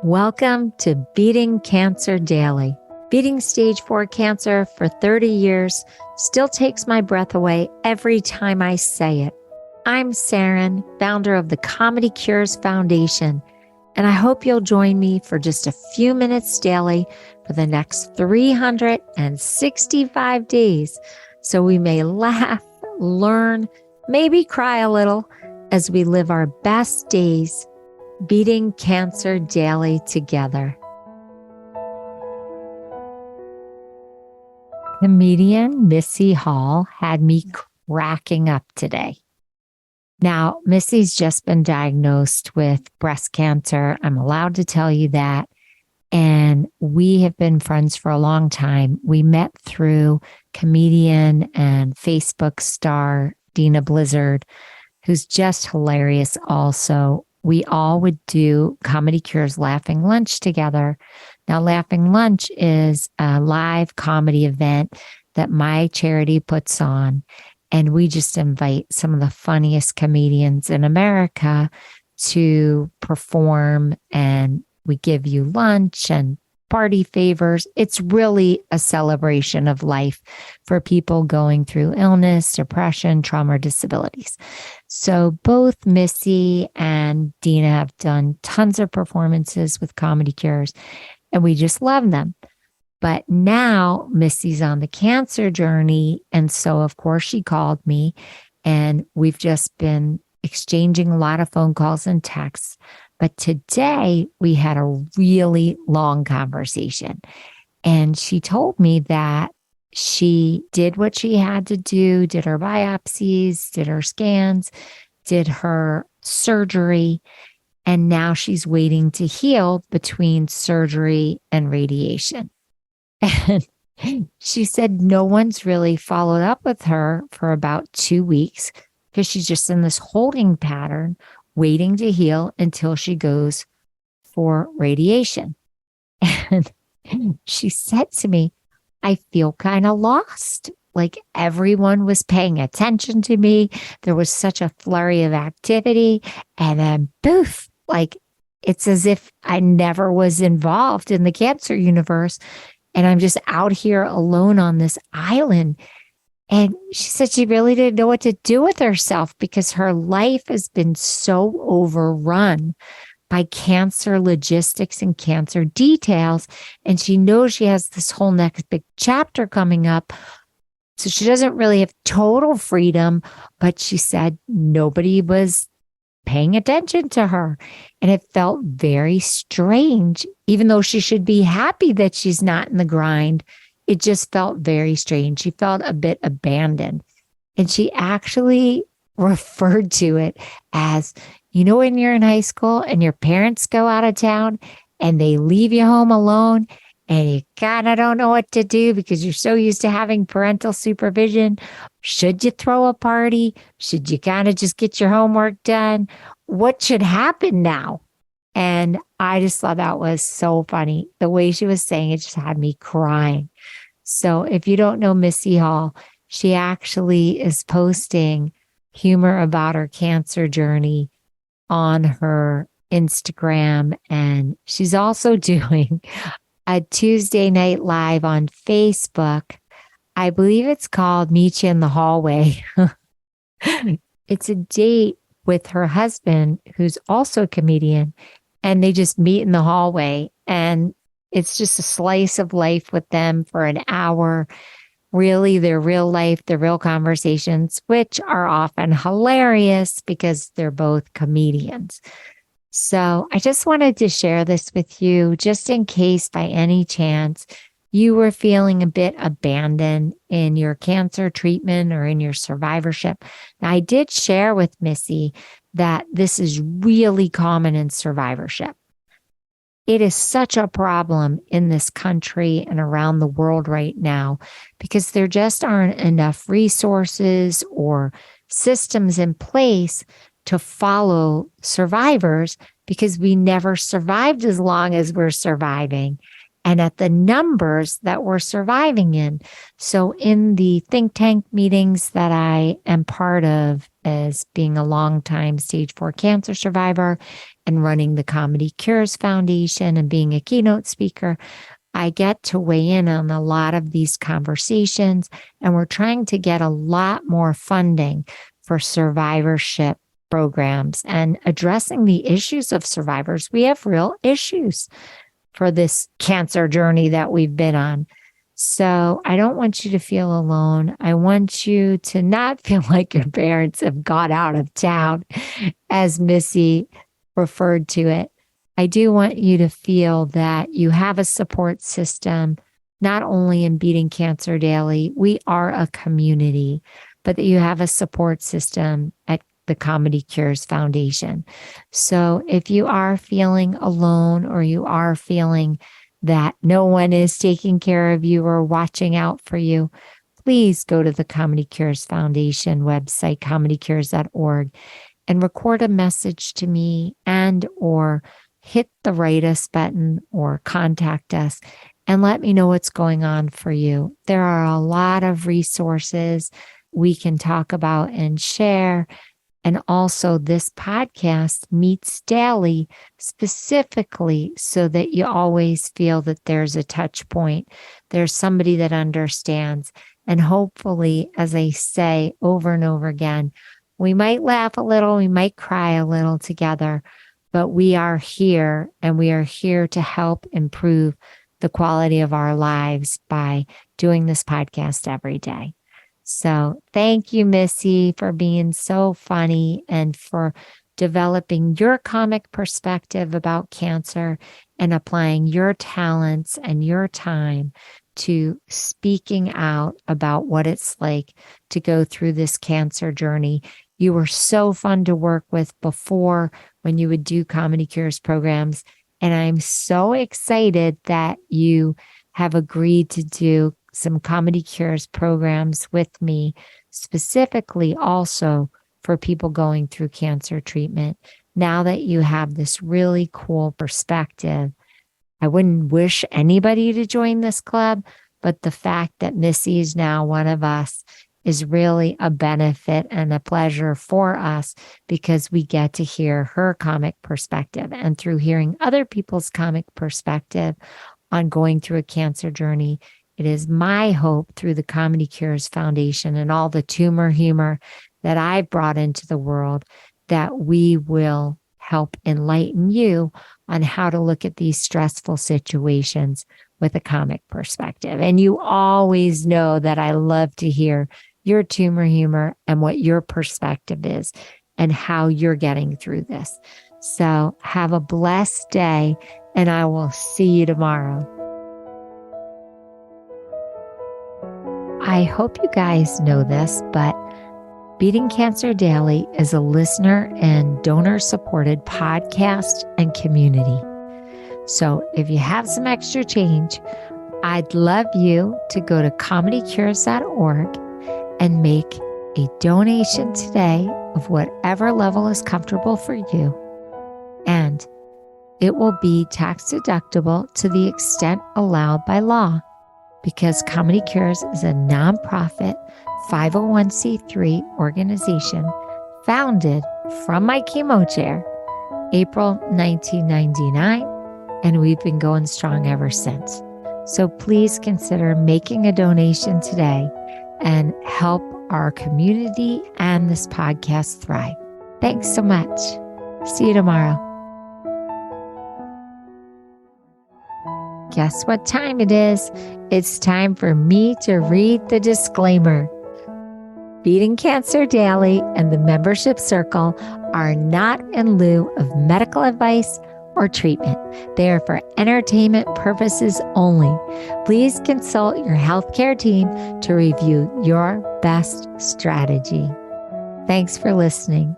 Welcome to Beating Cancer Daily. Beating stage 4 cancer for 30 years still takes my breath away every time I say it. I'm Saranne, founder of the Comedy Cures Foundation, and I hope you'll join me for just a few minutes daily for the next 365 days so we may laugh, learn, maybe cry a little as we live our best days beating cancer daily together. Comedian Missy Hall had me cracking up today. Now, Missy's just been diagnosed with breast cancer. I'm allowed to tell you that. And we have been friends for a long time. We met through comedian and Facebook star Dina Blizzard, who's just hilarious also. We all would do Comedy Cures Laughing Lunch together. Now, Laughing Lunch is a live comedy event that my charity puts on. And we just invite some of the funniest comedians in America to perform. And we give you lunch and party favors. It's really a celebration of life for people going through illness, depression, trauma, or disabilities. So both Missy and Dina have done tons of performances with Comedy Cures, and we just love them. But now Missy's on the cancer journey, and so of course she called me, and we've just been exchanging a lot of phone calls and texts. But today we had a really long conversation, and she told me that she did what she had to do, did her biopsies, did her scans, did her surgery, and now she's waiting to heal between surgery and radiation. And she said no one's really followed up with her for about 2 weeks because she's just in this holding pattern, waiting to heal until she goes for radiation. And she said to me, I feel kind of lost. Like everyone was paying attention to me. There was such a flurry of activity. And then poof, like it's as if I never was involved in the cancer universe. And I'm just out here alone on this island. And she said she really didn't know what to do with herself because her life has been so overrun by cancer logistics and cancer details. And she knows she has this whole next big chapter coming up. So she doesn't really have total freedom, but she said nobody was paying attention to her. And it felt very strange, even though she should be happy that she's not in the grind. It just felt very strange. She felt a bit abandoned. And she actually referred to it as, you know, when you're in high school and your parents go out of town and they leave you home alone and you kind of don't know what to do because you're so used to having parental supervision. Should you throw a party? Should you kind of just get your homework done? What should happen now? And I just thought that was so funny. The way she was saying it just had me crying. So if you don't know Missy Hall, she actually is posting humor about her cancer journey on her Instagram. And she's also doing a Tuesday night live on Facebook. I believe it's called Meet You in the Hallway. It's a date with her husband, who's also a comedian, and they just meet in the hallway. And it's just a slice of life with them for an hour. Really, their real life, their real conversations, which are often hilarious because they're both comedians. So I just wanted to share this with you just in case by any chance you were feeling a bit abandoned in your cancer treatment or in your survivorship. Now, I did share with Missy that this is really common in survivorship. It is such a problem in this country and around the world right now because there just aren't enough resources or systems in place to follow survivors because we never survived as long as we're surviving and at the numbers that we're surviving in. So in the think tank meetings that I am part of as being a longtime stage 4 cancer survivor and running the Comedy Cures Foundation and being a keynote speaker, I get to weigh in on a lot of these conversations, and we're trying to get a lot more funding for survivorship programs and addressing the issues of survivors. We have real issues for this cancer journey that we've been on. So I don't want you to feel alone. I want you to not feel like your parents have got out of town, as Missy referred to it. I do want you to feel that you have a support system, not only in Beating Cancer Daily, we are a community, but that you have a support system at the Comedy Cures Foundation. So if you are feeling alone or you are feeling that no one is taking care of you or watching out for you, please go to the Comedy Cures Foundation website, comedycures.org, and record a message to me and or hit the write us button or contact us and let me know what's going on for you. There are a lot of resources we can talk about and share. And also, this podcast meets daily specifically so that you always feel that there's a touch point. There's somebody that understands. And hopefully, as I say over and over again, we might laugh a little, we might cry a little together, but we are here and we are here to help improve the quality of our lives by doing this podcast every day. So thank you, Missy, for being so funny and for developing your comic perspective about cancer and applying your talents and your time to speaking out about what it's like to go through this cancer journey. You were so fun to work with before when you would do Comedy Cures programs. And I'm so excited that you have agreed to do some Comedy Cures programs with me, specifically also for people going through cancer treatment. Now that you have this really cool perspective, I wouldn't wish anybody to join this club, but the fact that Missy is now one of us is really a benefit and a pleasure for us because we get to hear her comic perspective. And through hearing other people's comic perspective on going through a cancer journey, it is my hope through the Comedy Cures Foundation and all the tumor humor that I've brought into the world that we will help enlighten you on how to look at these stressful situations with a comic perspective. And you always know that I love to hear your tumor humor and what your perspective is and how you're getting through this. So have a blessed day, and I will see you tomorrow. I hope you guys know this, but Beating Cancer Daily is a listener and donor-supported podcast and community. So if you have some extra change, I'd love you to go to comedycures.org and make a donation today of whatever level is comfortable for you. And it will be tax deductible to the extent allowed by law, because Comedy Cures is a nonprofit 501c3 organization founded from my chemo chair, April 1999, and we've been going strong ever since. So please consider making a donation today and help our community and this podcast thrive. Thanks so much. See you tomorrow. Guess what time it is? It's time for me to read the disclaimer. Beating Cancer Daily and the membership circle are not in lieu of medical advice or treatment. They are for entertainment purposes only. Please consult your healthcare team to review your best strategy. Thanks for listening.